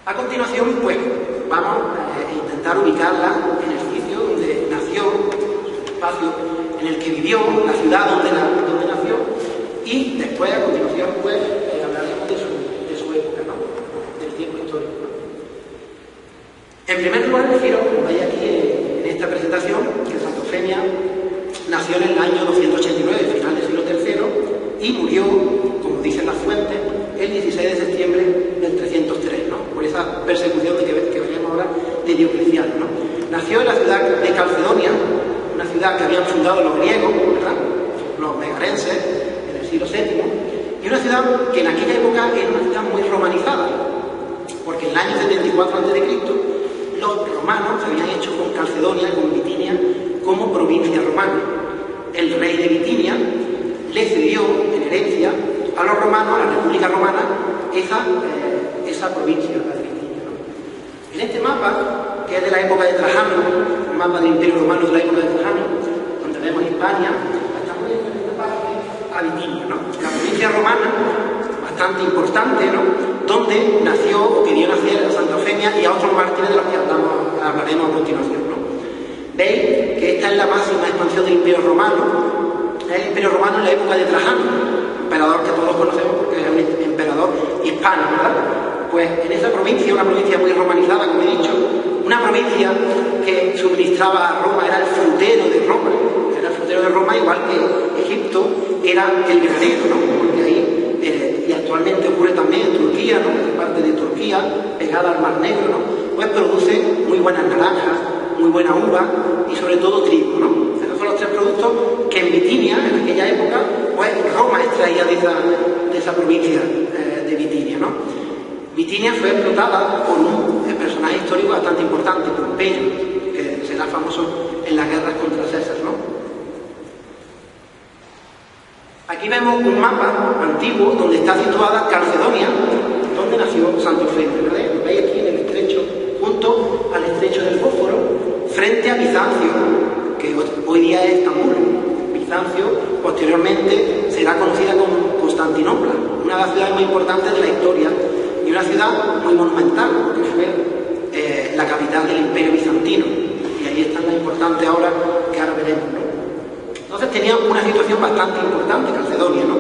A continuación, pues, vamos a intentar ubicarla en el sitio donde nació, el espacio en el que vivió, la ciudad donde nació, y después, a continuación, pues, hablaremos de su época, ¿no? Del tiempo histórico, ¿no? En primer lugar, deciros, como veis aquí en esta presentación, que Santa Eufemia nació en el año 289, final del siglo III, y murió, como dicen las fuentes, el 16 de septiembre del 303, ¿no? Por esa persecución que veremos ahora de Diocleciano, ¿no? Nació en la ciudad de Calcedonia, una ciudad que habían fundado los griegos, ¿verdad? Los megarenses, en el siglo VII, y una ciudad que en aquella época era una ciudad muy romanizada, porque en el año 74 a.C. los romanos se habían hecho con Calcedonia, con Bitinia, como provincia romana. El rey de Bitinia le cedió en herencia a los romanos, a la República Romana, esa provincia, la de Bitinia, ¿no? En este mapa, que es de la época de Trajano, un mapa del Imperio Romano de la época de Trajano, donde vemos Hispania, estamos viendo en esta parte a Bitinia, ¿no? La provincia romana, bastante importante, ¿no? Donde nació o quería nacer a Santa Eufemia y a otros mártires de los que hablaremos a continuación, ¿no? Veis que esta es la máxima expansión del Imperio Romano, es el Imperio Romano en la época de Trajano, emperador que todos conocemos porque es un emperador hispano, ¿verdad? Pues en esa provincia, una provincia muy romanizada, como he dicho, una provincia que suministraba a Roma, era el frutero de Roma, igual que Egipto era el granero, ¿no? Porque ahí, y actualmente ocurre también en Turquía, ¿no? En parte de Turquía, pegada al Mar Negro, ¿no? Pues produce muy buenas naranjas, muy buena uva y sobre todo trigo, ¿no? Esos son los tres productos que en Bitinia, en aquella época, pues Roma extraía de esa provincia de Bitinia, ¿no? Bitinia fue explotada por un personaje histórico bastante importante, Pompeyo, que será famoso en las guerras contra César, ¿no? Aquí vemos un mapa antiguo donde está situada Calcedonia, donde nació Santa Eufemia, ¿verdad? Lo veis aquí en el estrecho, junto al estrecho del Bósforo, frente a Bizancio, que hoy día es Estambul. Bizancio posteriormente será conocida como Constantinopla, una de las ciudades más importantes de la historia y una ciudad muy monumental, porque fue la capital del Imperio Bizantino, y ahí están las importantes obras que ahora veremos, ¿no? Entonces tenía una situación bastante importante Calcedonia, ¿no?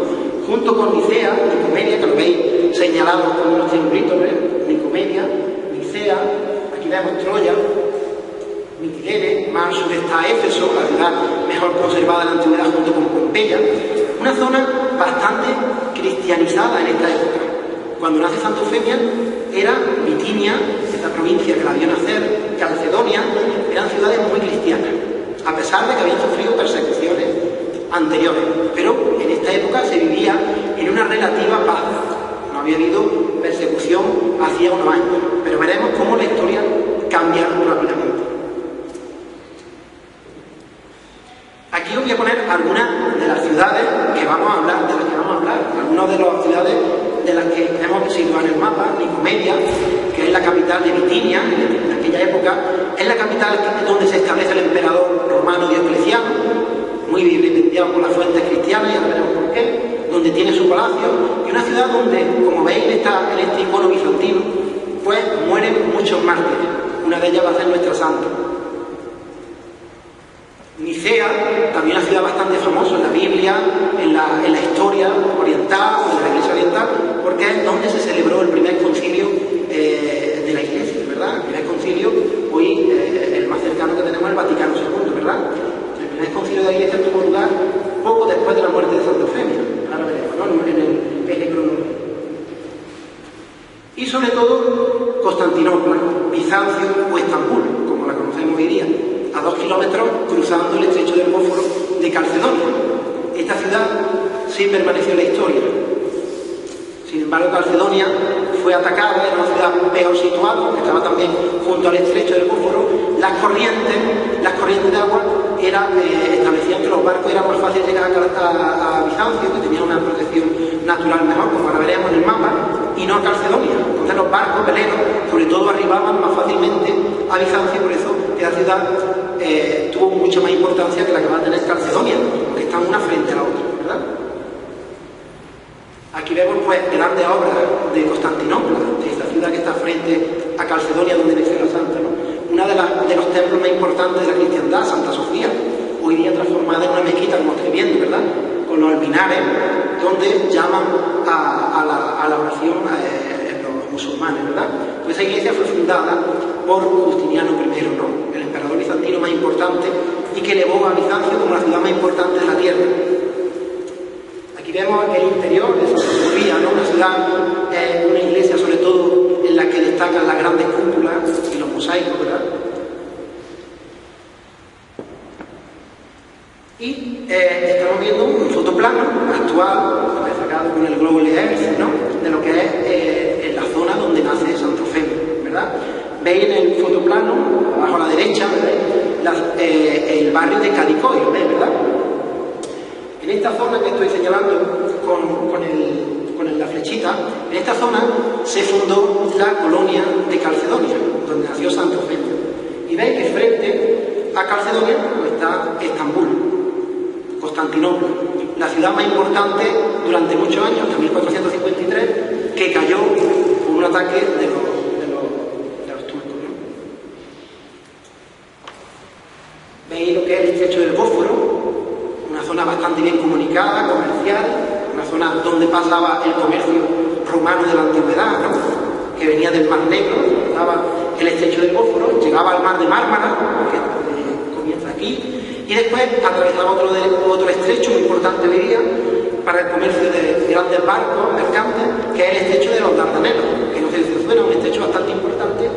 Junto con Nicea, Nicomedia, que lo veis señalado con unos triangulitos, ¿eh? Nicomedia, Nicea, aquí vemos Troya, Mitilene, más al sur está Éfeso, la ciudad mejor conservada de la antigüedad junto con Pompeya, una zona bastante cristianizada en esta época. Cuando nace Santa Eufemia era Bitinia, esta provincia que la vio nacer, Calcedonia, eran ciudades muy cristianas, a pesar de que habían sufrido persecuciones anteriores, pero en esta época se vivía en una relativa paz, no había habido persecución hacía unos años, pero veremos cómo la historia cambia rápidamente. Aquí os voy a poner algunas de las ciudades que vamos a hablar, algunas de las ciudades de las que hemos situado en el mapa. Nicomedia, que es la capital de Bitinia, en aquella época, es la capital donde se establece el emperador romano Diocleciano, muy vivenciado por las fuentes cristianas, y ahora veremos por qué, donde tiene su palacio, y una ciudad donde, como veis en este icono bizantino, pues mueren muchos mártires. Una de ellas va a ser nuestra santa. Nicea, también una ciudad bastante famosa en la Biblia, en la historia oriental, en la Iglesia oriental, porque es donde se celebró el primer concilio de la Iglesia, ¿verdad? El primer concilio, hoy el más cercano que tenemos es el Vaticano II, ¿verdad? El primer concilio de la Iglesia tuvo lugar poco después de la muerte de Santa Eufemia, ahora veremos, ¿no? En el cronológico. Y sobre todo, Constantinopla, Bizancio o Estambul, como la conocemos hoy día, a 2 kilómetros cruzando el estrecho del Bósforo de Calcedonia. Esta ciudad sí permaneció en la historia. Sin embargo, Calcedonia fue atacada, era una ciudad peor situada, que estaba también junto al estrecho del Bósforo. Las corrientes de agua establecían que los barcos eran más fáciles de llegar a Bizancio, que tenía una protección natural mejor, como ahora veremos en el mapa, y no a Calcedonia. Entonces los barcos veleros, sobre todo, arribaban más fácilmente a Bizancio, por eso que la ciudad tuvo mucha más importancia que la que va a tener Calcedonia, porque están una frente a la otra, ¿verdad? Aquí vemos pues grandes obras de Constantinopla, de esta ciudad que está frente templos más importantes de la cristiandad, Santa Sofía, hoy día transformada en una mezquita, como estáis viendo, ¿verdad? Con los alminares, donde llaman a la oración los musulmanes, ¿verdad? Pues esa iglesia fue fundada por Justiniano I, ¿no? El emperador bizantino más importante y que elevó a Bizancio como la ciudad más importante de la tierra. Aquí vemos el interior de Santa Sofía, ¿no? Una ciudad, una iglesia sobre todo en la que destacan las grandes cúpulas y los mosaicos, ¿verdad? Y estamos viendo un fotoplano actual, sacado con el Global Earth, ¿no? De lo que es en la zona donde nace Santo Eufemio, ¿verdad? Veis en el fotoplano, abajo a la derecha, el barrio de Cadicoy, ¿lo veis, verdad? En esta zona que estoy señalando con la flechita, en esta zona se fundó la colonia de Calcedonia, donde nació Santo Eufemio. Y veis que frente a Calcedonia está Estambul, Constantinopla, la ciudad más importante durante muchos años, hasta 1453, que cayó por un ataque de los turcos, ¿no? Veis lo que es el estrecho del Bósforo, una zona bastante bien comunicada, comercial, una zona donde pasaba el comercio romano de la antigüedad, ¿no? Que venía del Mar Negro, pasaba el estrecho del Bósforo, llegaba al Mar de Mármara, que comienza aquí, y después atravesaba otro estrecho muy importante hoy día para el comercio de grandes barcos mercantes, que es el estrecho de los Dardanelos, que no sé si os suena, un estrecho bastante importante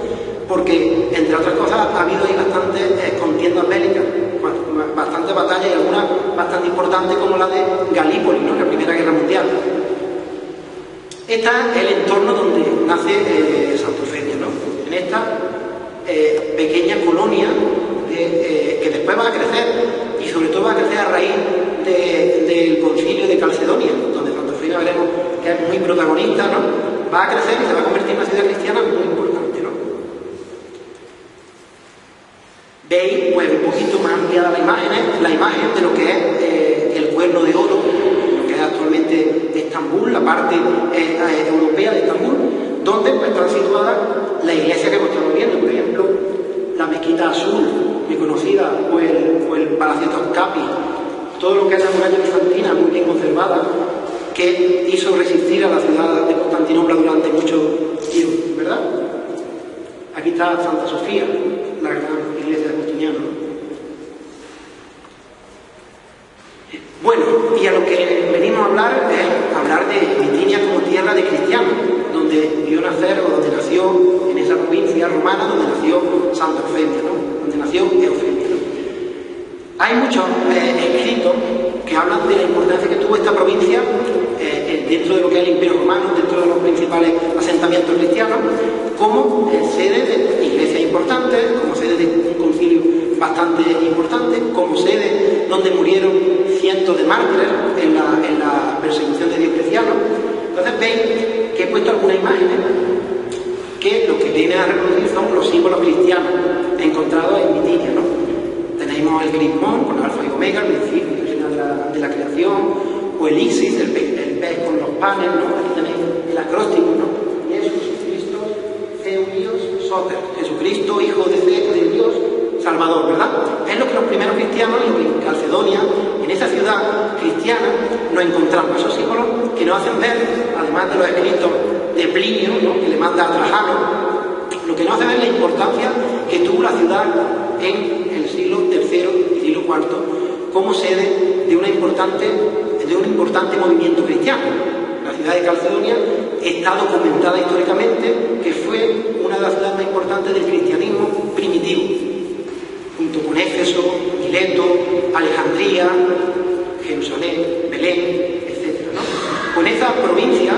porque, entre otras cosas, ha habido ahí bastantes contiendas bélicas, bastantes batallas y algunas bastante importantes como la de Galípoli, ¿no? La Primera Guerra Mundial. Este es el entorno donde nace Santo Eufemio, ¿no? En esta pequeña colonia que después va a crecer y sobre todo va a crecer a raíz del concilio de Calcedonia, donde Santo Eufemio veremos que es muy protagonista, ¿no? Va a crecer y se va a convertir en una ciudad cristiana muy importante, ¿no? Veis, pues, un poquito más ampliada la imagen de lo que es el Cuerno de Oro, lo que es actualmente Estambul, la parte europea de Estambul, donde pues, están situadas la iglesia que hemos estado viendo, por ejemplo, la Mezquita Azul, muy conocida, o el Palacete Oscapi, todo lo que es la muralla bizantina, muy bien conservada, que hizo resistir a la ciudad de Constantinopla durante mucho tiempo, ¿verdad? Aquí está Santa Sofía, la gran iglesia de Justiniano. Bueno, y a lo que venimos a hablar es hablar de Bitinia como tierra de cristianos, donde vio nacer o donde nació, en esa provincia romana, donde nació Santo Eufemio, ¿no? Donde nació Eufemio, ¿no? Hay muchos escritos que hablan de la importancia que tuvo esta provincia dentro de lo que es el Imperio Romano, dentro de los principales asentamientos cristianos, como sede de iglesias importantes, como sede de un concilio bastante importante, como sede donde murieron cientos de mártires en la persecución de Diocleciano. Entonces veis que he puesto algunas imágenes que lo que viene a reproducir son los símbolos cristianos encontrados en Bitinia, ¿no? Tenemos el Grismón con Alfa y Omega, el principio y el final de la creación, o el Isis, el pez con los panes, ¿no? Aquí tenéis el acróstico, ¿no? Jesús Cristo, Theos Soter, Jesucristo, Hijo de Dios, Salvador, ¿verdad? Es lo que los primeros cristianos en Calcedonia, en esa ciudad cristiana, nos encontramos, esos símbolos que nos hacen ver, además de los escritos de Plinio, ¿no? Que le manda a Trajano, lo que nos hace ver la importancia que tuvo la ciudad en el siglo III y siglo IV como sede de un importante movimiento cristiano. La ciudad de Calcedonia está documentada históricamente que fue una de las ciudades más importantes del cristianismo primitivo, junto con Éfeso, Mileto, Alejandría, Jerusalén, Belén, etc., ¿no? Con esa provincia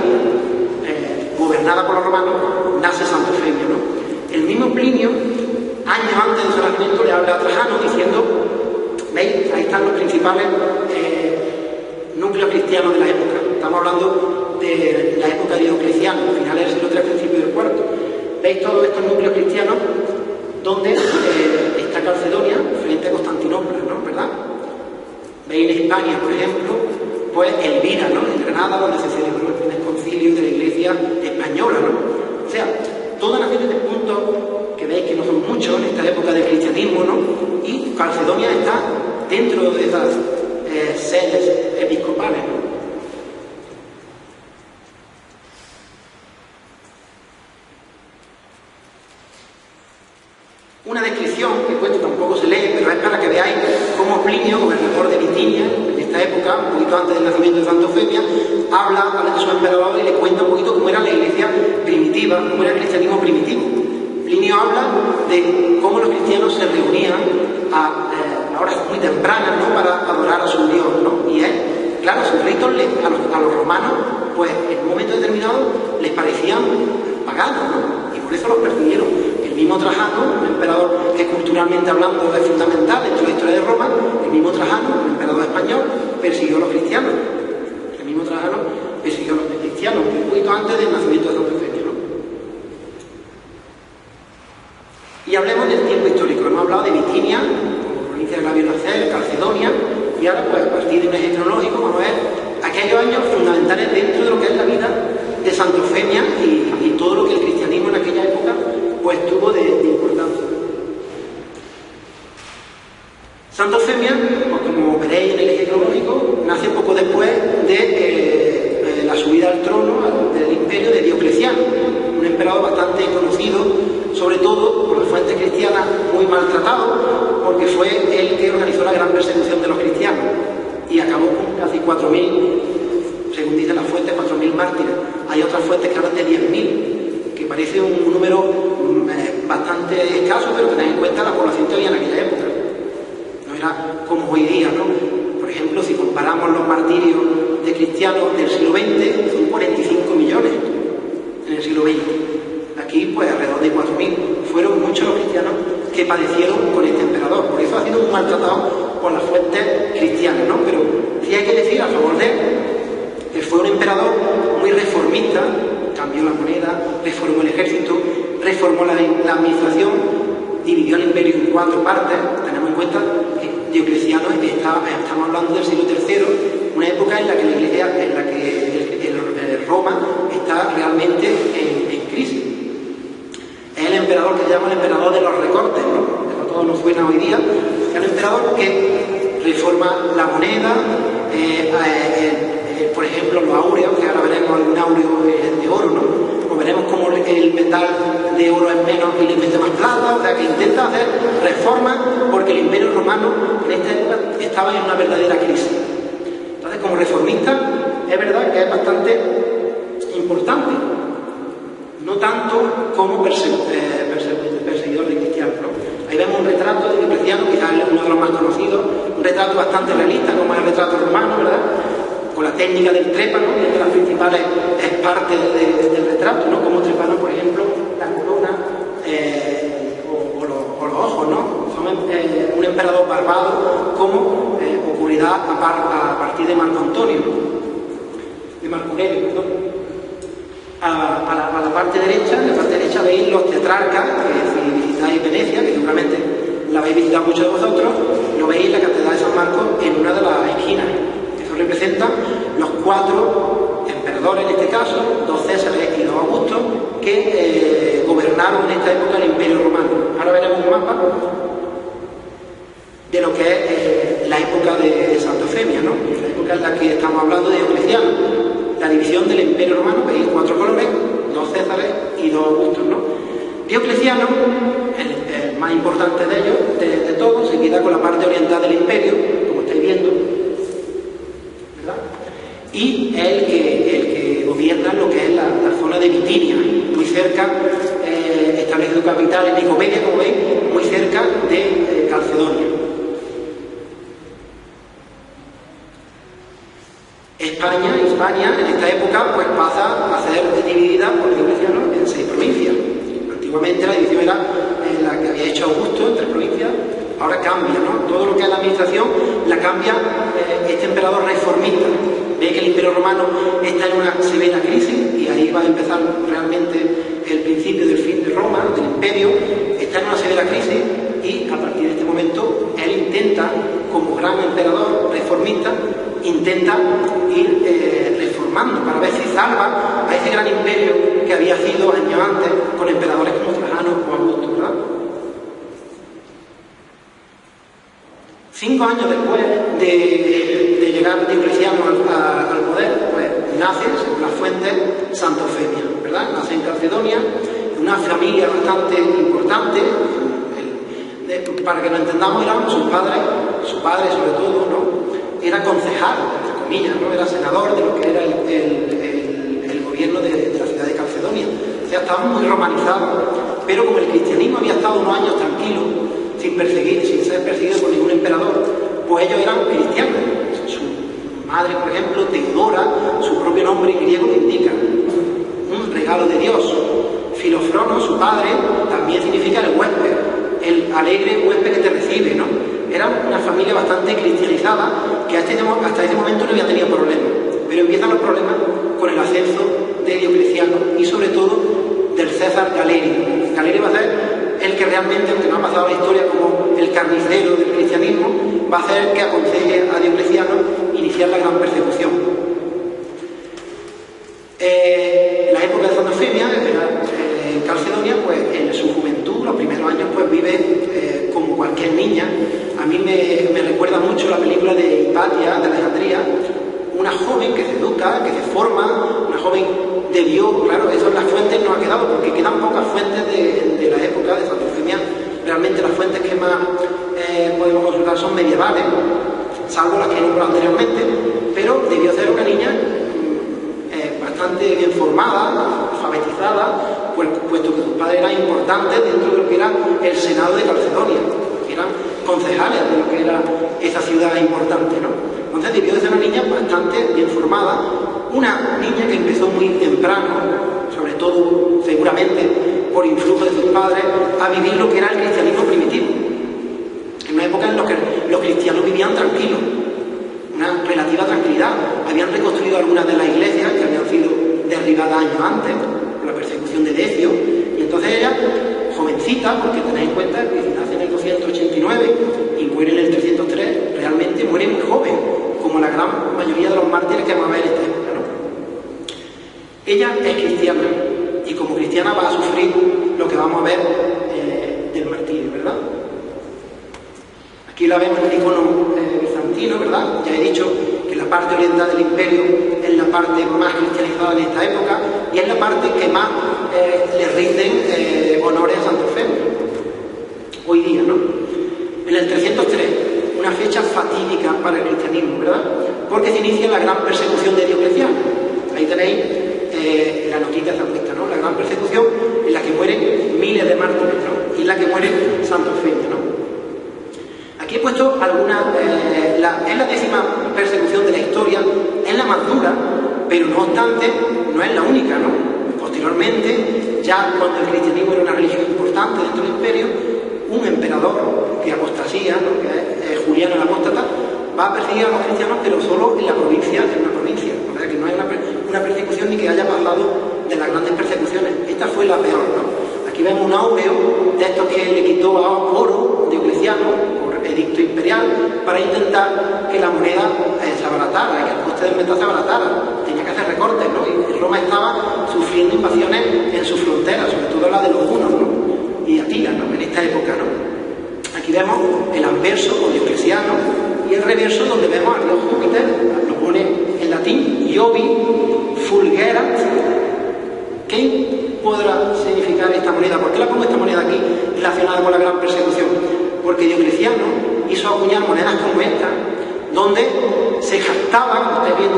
gobernada por los romanos nace Santo Eufemio, ¿no? El mismo Plinio, años antes de su nacimiento, le habla a Trajano diciendo, ¿veis? Ahí están los principales núcleos cristianos de la época. Estamos hablando de la época de Diocleciano, finales del siglo III, principios del IV. ¿Veis todos estos núcleos cristianos donde está Calcedonia frente a Constantinopla, ¿no? ¿Verdad? Veis en España, por ejemplo, pues Elvira, ¿no? En Granada, donde se celebró el primer concilio de la Iglesia española, ¿no? O sea, todas las serie de puntos que veis que no son muchos en esta época del cristianismo, ¿no? Y Calcedonia está dentro de esas sedes episcopales, ¿no? Una descripción, que esto tampoco se lee, pero es para que veáis cómo Plinio, gobernador de Bitinia, en esta época, un poquito antes del nacimiento de Santo Eufemia, habla de su emperador y le cuenta un poquito cómo era la iglesia primitiva, cómo era el cristianismo primitivo. Plinio habla de cómo los cristianos se reunían a horas muy tempranas, ¿no?, para adorar a su Dios, ¿no? Y claro, sus ritos a los romanos, pues en un momento determinado les parecían paganos, ¿no? Y por eso los persiguieron. El mismo Trajano, un emperador que culturalmente hablando es fundamental en toda la historia de Roma, el mismo Trajano, un emperador español, persiguió a los cristianos. El mismo Trajano persiguió a los cristianos un poquito antes del nacimiento de Santo Eufemio, ¿no? Y hablemos del tiempo histórico. Hemos hablado de Bitinia, como provincia de la Nacer, Calcedonia, y ahora, pues, a partir de un eje cronológico, vamos a ver aquellos años fundamentales dentro de lo que es la vida de Santo Eufemia y todo lo que el cristianismo en aquella época pues tuvo de importancia. Santo Eufemia, pues, como veréis en el eje cronológico, nace poco después de la subida al trono del imperio de Diocleciano, un emperador bastante conocido, sobre todo por las fuentes cristianas, muy maltratado, porque fue el que organizó la gran persecución de los cristianos y acabó con casi 4.000, según dicen las fuentes, 4.000 mártires. Hay otras fuentes que hablan de 10.000, que parece un número bastante escaso, pero tened en cuenta la población que había en aquella época. No era como hoy día, ¿no? Por ejemplo, si comparamos los martirios de cristianos del siglo XX, son 45 millones en el siglo XX. Aquí, pues, alrededor de 4.000. Fueron muchos los cristianos que padecieron con este emperador. Por eso ha sido muy maltratado por las fuentes cristianas, ¿no? Pero sí hay que decir a favor de él que fue un emperador muy reformista, cambió la moneda, reformó el ejército, reformó la administración, dividió el imperio en 4 partes. Tenemos en cuenta que Diocleciano estamos hablando del siglo III, una época en la que la iglesia, en la que Roma está realmente en crisis. Es el emperador que se llama el emperador de los recortes, ¿no? Que a todos nos suena hoy día. Es el emperador que reforma la moneda, por ejemplo, los áureos, que ahora veremos algún áureo de oro, ¿no? Pues veremos cómo el metal de oro es menos y le mete más plata, o sea, que intenta hacer reformas porque el imperio romano en esta época estaba en una verdadera crisis. Entonces, como reformista, es verdad que es bastante importante, no tanto como perseguidor de cristianos, ¿no? Ahí vemos un retrato de Diocleciano, quizás uno de los más conocidos, un retrato bastante realista, como es el retrato romano, ¿verdad? Con la técnica del trépano, que es de las principales partes del retrato, ¿no? Como trepano, por ejemplo, la corona o los ojos, ¿no? Son un emperador barbado, como ocurrirá a partir de Marco Antonio, de Marco Aurelio, perdón. A la parte derecha, en la parte derecha veis los tetrarcas, que si visitáis Venecia, que seguramente la habéis visitado muchos de vosotros, lo veis en la Catedral de San Marcos en una de las esquinas. Eso representa los 4 emperadores, en este caso, 2 Césares y 2 Augustos, que gobernaron en esta época el Imperio Romano. Ahora veremos un mapa de lo que es la época de Santo Eufemia, ¿no? La época en la que estamos hablando de Diocleciano. La división del Imperio Romano, veis 4 colores, 2 Césares y 2 Augustos, ¿no? Diocleciano, el más importante de ellos, de todos, se queda con la parte oriental del imperio, como estáis viendo, ¿verdad? Y es el que gobierna lo que es la zona de Bitinia, muy cerca, establecido capital en Nicomedia, como veis, muy cerca de Calcedonia. España en esta época pues pasa a ser dividida por Diocleciano en 6 provincias. Antiguamente la división era la que había hecho Augusto en 3 provincias, ahora cambia, ¿no? Todo lo que es la administración la cambia este emperador reformista. Ve que el Imperio Romano está en una severa crisis y ahí va a empezar realmente el principio del fin de Roma, del imperio. Está en una severa crisis y a partir de este momento él intenta, como gran emperador reformista, intenta ir reformando para ver si salva a ese gran imperio que había sido años antes con emperadores como Trajano o Augusto, ¿verdad? 5 años después de llegar Diocleciano al poder, pues nace la fuente Santa Eufemia, ¿verdad? Nace en Calcedonia, una familia bastante importante. Para que lo entendamos, eran su padre sobre todo, ¿no? Era concejal, entre comillas, ¿no? Era senador de lo que era el gobierno de la ciudad de Calcedonia. O sea, estaba muy romanizado. Pero como el cristianismo había estado unos años tranquilo, sin ser perseguido por ningún emperador, pues ellos eran cristianos. Su madre, por ejemplo, Teodora, su propio nombre griego lo indica, un regalo de Dios. Filofrono, su padre, también significa el huésped, el alegre huésped que te recibe, ¿no? Era una familia bastante cristianizada que hasta ese momento no había tenido problemas. Pero empiezan los problemas con el ascenso de Diocleciano y sobre todo del César Galerio. Galerio va a ser el que realmente, aunque no ha pasado la historia como el carnicero del cristianismo, va a ser el que aconseje a Diocleciano iniciar la gran persecución. La época de Santa Eufemia, en Calcedonia, pues en su juventud, los primeros años, pues vive como cualquier niña. A mí me recuerda mucho la película de Hipatia, de Alejandría, una joven que se educa, que se forma, una joven debió, claro, eso en las fuentes no ha quedado, porque quedan pocas fuentes de la época de Santa Eufemia. Realmente las fuentes que más podemos consultar son medievales, salvo las que he nombrado anteriormente, pero debió ser una niña bastante bien formada, alfabetizada, puesto que sus padres eran importantes dentro de lo que era el Senado de Calcedonia, que eran concejales de lo que era esa ciudad importante, ¿no? Entonces debió de ser una niña bastante bien formada, una niña que empezó muy temprano, sobre todo seguramente por influjo de sus padres, a vivir lo que era el cristianismo primitivo, en una época en la que los cristianos vivían tranquilos, una relativa tranquilidad. Habían reconstruido algunas de las iglesias que habían sido derribadas años antes por la persecución de Decio, y entonces ella, jovencita, porque tenéis en cuenta que nace en el 289 y muere en el 303, realmente muere muy joven, como la gran mayoría de los mártires que vamos a ver en esta época, ¿no? Ella es cristiana y como cristiana va a sufrir lo que vamos a ver del martirio, ¿verdad? Aquí la vemos en el icono bizantino, ¿verdad? Ya he dicho que la parte oriental del imperio es la parte más cristianizada en esta época y es la parte que más le rinden honores a Santa Eufemia hoy día, ¿no? En el 303, una fecha fatídica para el cristianismo, ¿verdad? Porque se inicia la gran persecución de Diocleciano. Ahí tenéis la notita esa puesta, ¿no? La gran persecución en la que mueren miles de mártires, ¿no? Y en la que muere Santa Eufemia, ¿no? Aquí he puesto algunas, es la 10ª persecución de la historia, es la más dura, pero no obstante, no es la única, ¿no? Posteriormente, ya cuando el cristianismo era una religión importante dentro del imperio, un emperador de apostasía, ¿no? Que es Juliano el Apóstata, va a perseguir a los cristianos, pero solo en la provincia, o sea que no es una persecución ni que haya pasado de las grandes persecuciones. Esta fue la peor, ¿no? Aquí vemos un áureo de estos que le quitó a Oro Diocleciano por edicto imperial para intentar que la moneda se abaratara, que el coste del metal se abaratara. Tenía que hacer recortes, ¿no? Y Roma estaba sufriendo invasiones en sus fronteras, sobre todo la de los hunos, ¿no? Y Atila, ¿no? En esta época, ¿no? Aquí vemos el anverso con Diocleciano y el reverso donde vemos al dios Júpiter, lo pone en latín, Iobi fulgerat. ¿Qué podrá significar esta moneda? ¿Por qué la pongo esta moneda aquí relacionada con la gran persecución? Porque Diocleciano hizo acuñar monedas como esta, donde se jactaba, como estáis viendo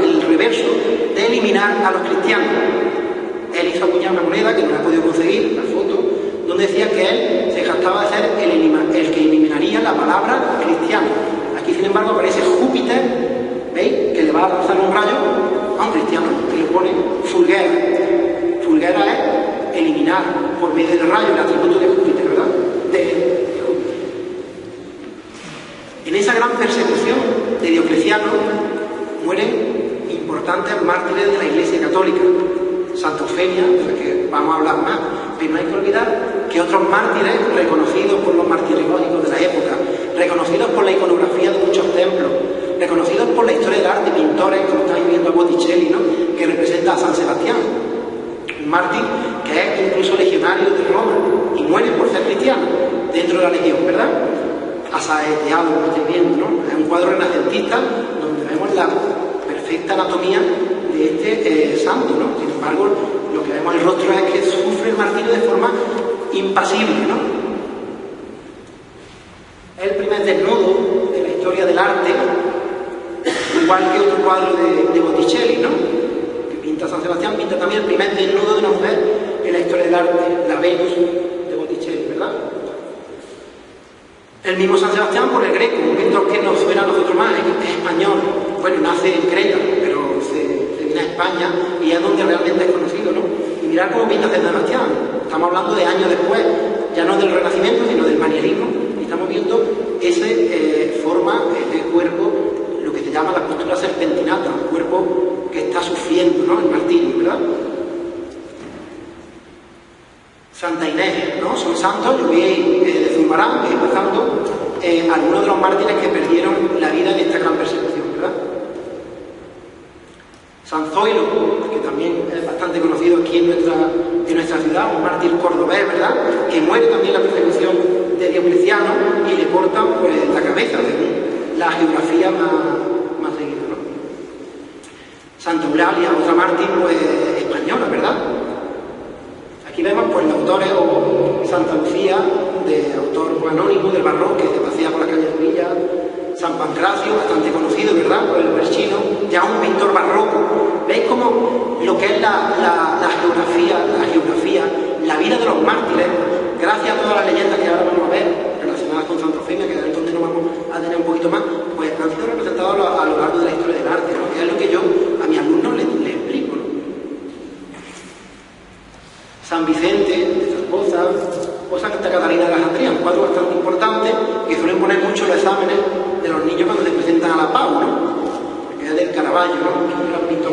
el reverso, de eliminar a los cristianos. Él hizo acuñar una moneda que no la he podido conseguir, la foto, donde decía que él se jactaba de ser el que eliminaría la palabra cristiano. Aquí, sin embargo, aparece Júpiter, ¿veis? Que le va a lanzar un rayo a un cristiano, que le pone fulgera. Fulgera es eliminar por medio del rayo el atributo de Júpiter, ¿verdad? De Júpiter. En esa gran persecución de Diocleciano mueren importantes mártires de la Iglesia Católica. Santa Eufemia, de la que vamos a hablar más, pero no hay que olvidar que otros mártires reconocidos por los martirológicos de la época, reconocidos por la iconografía de muchos templos, reconocidos por la historia del arte, pintores, como estáis viendo a Botticelli, ¿no? Que representa a San Sebastián, un mártir que es incluso legionario de Roma y muere por ser cristiano dentro de la legión, ¿verdad? asaeteado, como estáis viendo, ¿no? Es un cuadro renacentista donde vemos la perfecta anatomía de este santo, ¿no? Sin embargo, lo que vemos en el rostro es que sufre el martirio de forma impasible, ¿no? Es el primer desnudo de la historia del arte, igual que otro cuadro de Botticelli, ¿no? Que pinta San Sebastián, pinta también el primer desnudo de una mujer en la historia del arte, la Venus de Botticelli, ¿verdad? El mismo San Sebastián por el Greco, un pintor que nos suena a nosotros más, es español, bueno, nace en Creta, pero se viene a España y es donde realmente es conocido, ¿no? Y mirad cómo pinta San Sebastián, estamos hablando de años después, ya no del Renacimiento, sino del manierismo, y estamos viendo esa forma de cuerpo, lo que se llama la postura serpentinata, un cuerpo que está sufriendo, ¿no? El martirio, ¿verdad? Santa Inés, ¿no? Son santos, yo vi de Zumbarán, empezando, algunos de los mártires que perdieron la vida en esta gran persecución, ¿verdad? San Zoilo, que también es bastante conocido aquí en nuestra ciudad, un mártir cordobés, ¿verdad? Que muere también en la persecución de Diocleciano y le cortan pues, la cabeza, según la geografía más seguida, ¿no? Santa Eulalia, otra mártir pues, española, ¿verdad? Aquí vemos pues, los autores, o Santa Lucía, de autor pues, anónimo del barroco, que se pasea por la calle de Villa, San Pancracio, bastante conocido, ¿verdad?, por el Perchino, ya un pintor barroco. ¿Veis cómo lo que es la geografía, la vida de los mártires, gracias a todas las leyendas que ahora vamos a ver, relacionadas con Santa Eufemia, que es donde nos vamos a tener un poquito más, pues han sido representados a lo largo de la historia del arte, ¿no? Que es lo que yo a mis alumnos les explico, ¿no? San Vicente de Zaragoza o Santa Catalina de Alejandría, un cuadro bastante importante que suelen poner mucho los exámenes de los niños cuando se presentan a la PAU, ¿no? Que es del Caravaggio, ¿no? Que es un gran pintor.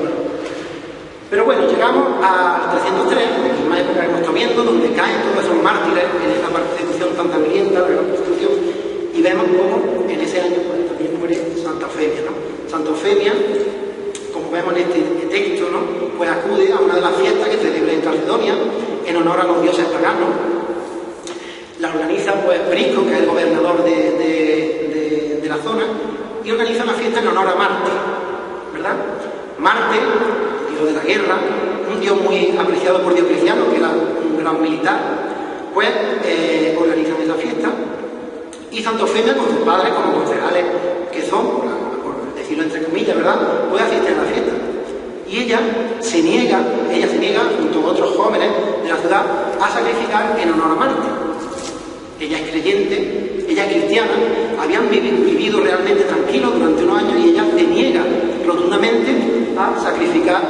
Pero bueno, llegamos al 303, que es una época que hemos estado viendo, donde caen todos esos mártires en esa persecución tan sangrienta, la gran persecución, y vemos cómo en ese año pues, también muere Santa Eufemia, ¿no? Santa Eufemia, como vemos en este texto, ¿no? Pues acude a una de las fiestas que se celebra en Calcedonia en honor a los dioses paganos. La organiza pues Prisco, que es el gobernador de la zona, y organiza una fiesta en honor a Marte, ¿verdad? Marte, dios de la guerra, un dios muy apreciado por Diocleciano, que era un gran militar, pues organizan esa fiesta, y Santa Eufemia con sus padres como concejales que son, por decirlo entre comillas, ¿verdad?, puede asistir a la fiesta. Y ella se niega junto a otros jóvenes de la ciudad a sacrificar en honor a Marte. Ella es creyente, ella es cristiana, habían vivido realmente tranquilos durante unos años y ella se niega rotundamente a sacrificar,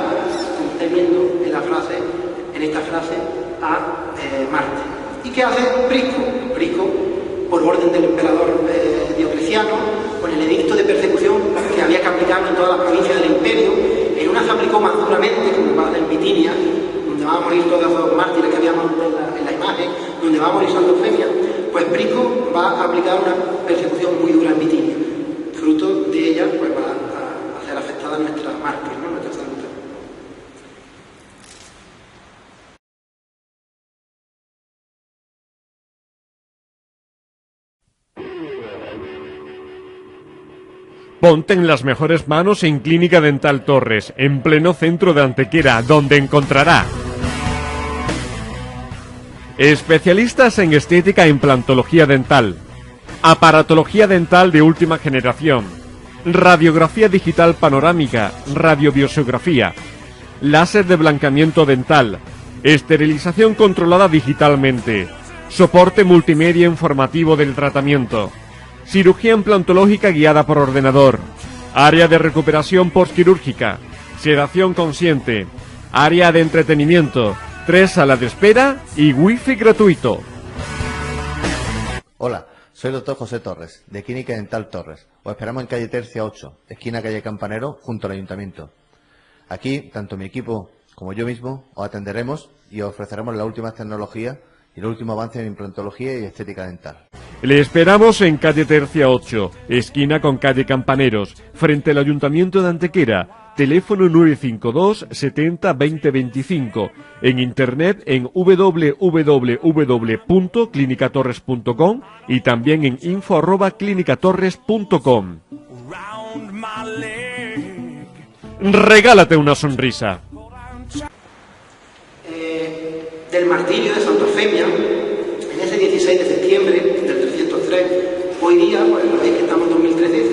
como estáis viendo en esta frase, a Marte. ¿Y qué hace Prisco? Prisco, por orden del emperador Diocleciano, con el edicto de persecución que había que aplicarlo en todas las provincias del imperio, en una se aplicó más duramente, como pasa en Bitinia, donde van a morir todos los mártires que habíamos en la imagen, donde va a morir Santa Eufemia, pues Prisco va a aplicar una persecución muy dura en Bitinia. Fruto de ella, pues va a ser afectada nuestra mártir, ¿no? Nuestra santa. Ponte en las mejores manos en Clínica Dental Torres, en pleno centro de Antequera, donde encontrará especialistas en estética e implantología dental, aparatología dental de última generación, radiografía digital panorámica, radiobiosografía, láser de blanqueamiento dental, esterilización controlada digitalmente, soporte multimedia informativo del tratamiento, cirugía implantológica guiada por ordenador, área de recuperación postquirúrgica, sedación consciente, área de entretenimiento, 3 salas de espera y wifi gratuito. Hola, soy el doctor José Torres, de Clínica Dental Torres. Os esperamos en calle Tercia 8, esquina calle Campanero, junto al Ayuntamiento. Aquí, tanto mi equipo como yo mismo, os atenderemos y os ofreceremos la última tecnología y el último avance en implantología y estética dental. Le esperamos en calle Tercia 8, esquina con calle Campaneros, frente al Ayuntamiento de Antequera, teléfono 952 70 20 25, en internet en www.clinicatorres.com y también en info@clinicatorres.com. Regálate una sonrisa. Del martirio de Santa Eufemia, en ese 16 de septiembre del 303, hoy día, pues la vez que estamos en 2013,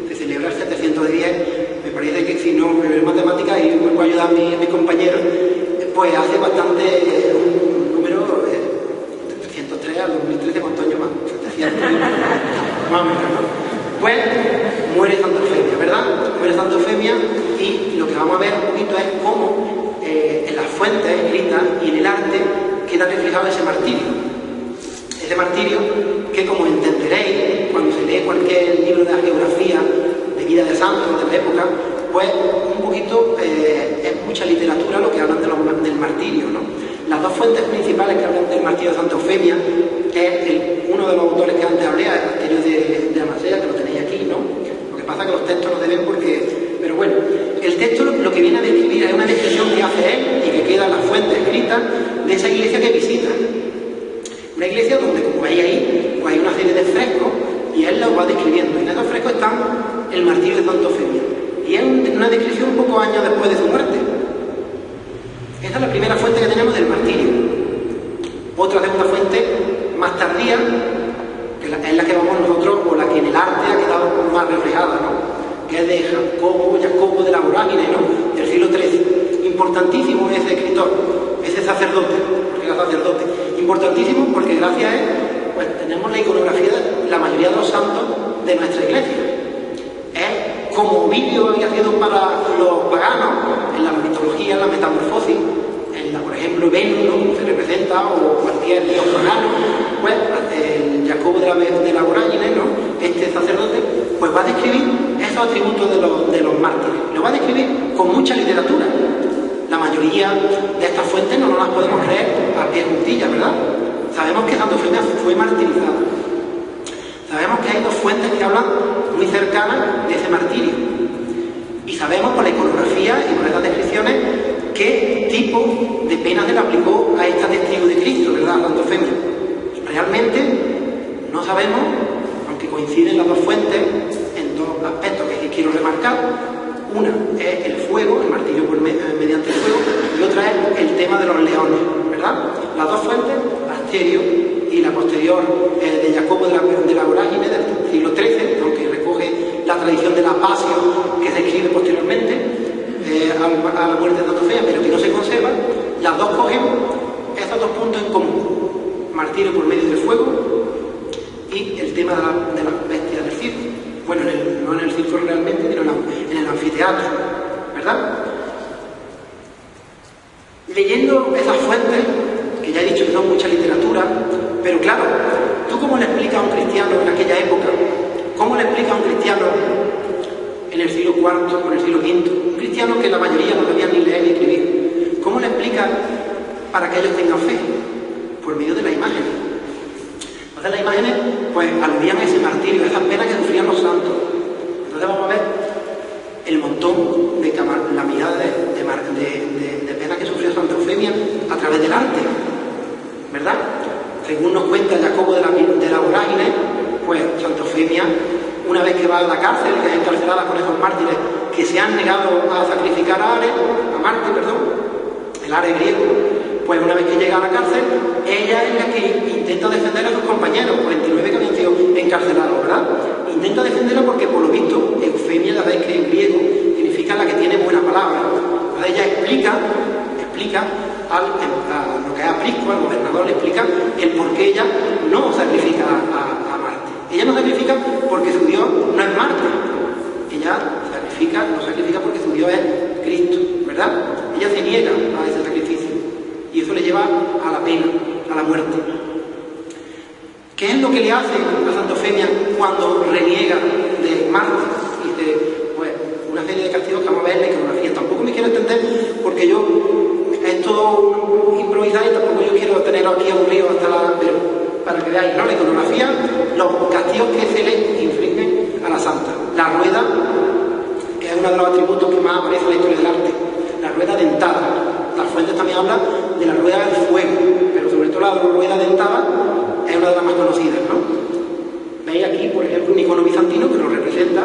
se celebra el 710, me parece que si no en matemáticas y me puede ayudar mi compañero, pues hace bastante un número de 303 al 2013, ¿cuántos años más? 700, más o menos, ¿no? Pues muere Santa Eufemia, ¿verdad? Muere Santa Eufemia y lo que vamos a ver un poquito es cómo en las fuentes escritas y en el arte queda reflejado ese martirio. Ese martirio que, como entenderéis, cuando se lee cualquier libro de la geografía de vida de santos de la época, pues un poquito es mucha literatura lo que hablan del martirio, ¿no? Las dos fuentes principales que hablan del martirio de Santa Eufemia es uno de los autores que antes hablé, el Martirio de Amasea, que lo tenéis aquí, ¿no? Lo que pasa es que los textos no deben porque... Pero bueno, el texto lo que viene a describir es una descripción que hace él y que queda en las fuentes escritas de esa iglesia que visita. Una iglesia donde, como veis ahí, pues hay una serie de frescos y él los va describiendo. Y en esos frescos están el martirio de Santa Eufemia. Y es una descripción un poco años después de su muerte. Esta es la primera fuente que tenemos del martirio. Otra segunda fuente más tardía, que es la que vamos nosotros, o la que en el arte ha quedado más reflejada, ¿no? Que es de Jacobo de la Vorágine, ¿no? Del siglo XIII. Importantísimo ese escritor, ese sacerdote, porque era sacerdote. Importantísimo porque gracias a él pues, tenemos la iconografía de la mayoría de los santos de nuestra iglesia. Es como Ovidio había sido para los paganos, en la mitología, en la metamorfosis, por ejemplo, Venus, ¿no? Se representa, o cualquier dios pagano, pues el Jacobo de la Vorágine, ¿no? Este sacerdote, pues va a describir esos atributos de los mártires. Lo va a describir con mucha literatura. La mayoría de estas fuentes no nos las podemos creer a pie juntillas, ¿verdad? Sabemos que Santa Eufemia fue martirizada. Sabemos que hay dos fuentes que hablan muy cercanas de ese martirio. Y sabemos por la iconografía y por estas descripciones qué tipo de pena se le aplicó a esta testigo de Cristo, ¿verdad? Santa Eufemia. Realmente no sabemos, aunque coinciden las dos fuentes en dos aspectos que quiero remarcar. Una es el fuego, el martirio mediante el fuego, y otra es el tema de los leones, ¿verdad? Las dos fuentes, Asterio y la posterior de Jacobo de la Vorágine del siglo XIII, aunque recoge la tradición de la Pasio que se escribe posteriormente a la muerte de Santa Eufemia, pero que no se conserva, las dos cogen estos dos puntos en común: martirio por medio del fuego y el tema de las bestias del circo. Bueno, no en el circo realmente, sino en el anfiteatro, ¿verdad? Leyendo esas fuentes, que ya he dicho que son mucha literatura, pero claro, ¿tú cómo le explicas a un cristiano en aquella época? ¿Cómo le explicas a un cristiano en el siglo IV o en el siglo V? Un cristiano que la mayoría no sabía ni leer ni escribir. ¿Cómo le explicas para que ellos tengan fe? Por medio de la imagen. Entonces las imágenes pues aludían a ese martirio, a esas penas que sufrían los santos. Entonces vamos a ver el montón de calamidades, de penas que sufrió Santa Eufemia a través del arte, ¿verdad? Según nos cuenta Jacobo de la Vorágine, pues Santa Eufemia, una vez que va a la cárcel, que es encarcelada con esos mártires que se han negado a sacrificar a Marte, el Ares griego, pues una vez que llega a la cárcel, ella es la que intenta defender a sus compañeros, 49 que habían sido encarcelados, ¿verdad? Intenta defenderla porque, por lo visto, Eufemia, ya veis que en griego significa la que tiene buena palabra. Entonces ella explica a lo que es Aprisco, al gobernador, le explica el por qué ella no sacrifica a Marte. Ella no sacrifica porque su Dios no es Marte. Ella no sacrifica porque su Dios es Cristo, ¿verdad? Ella se niega a ese sacrificio. Y eso le lleva a la pena, a la muerte. ¿Qué es lo que le hace a Santa Eufemia cuando reniega de Marte? Dice, pues, una serie de castigos que vamos a ver en la iconografía. Tampoco me quiero entender porque yo es todo improvisado y tampoco yo quiero tenerlo aquí aburrido hasta pero para que veáis, ¿no? La iconografía, los castigos que se le infringen a la santa. La rueda, que es es uno de los atributos que más aparece en la historia del arte. La rueda dentada. Las fuentes también hablan de la rueda del fuego, pero sobre todo la rueda dentada es una de las más conocidas, ¿no? Veis aquí, por ejemplo, un icono bizantino que nos representa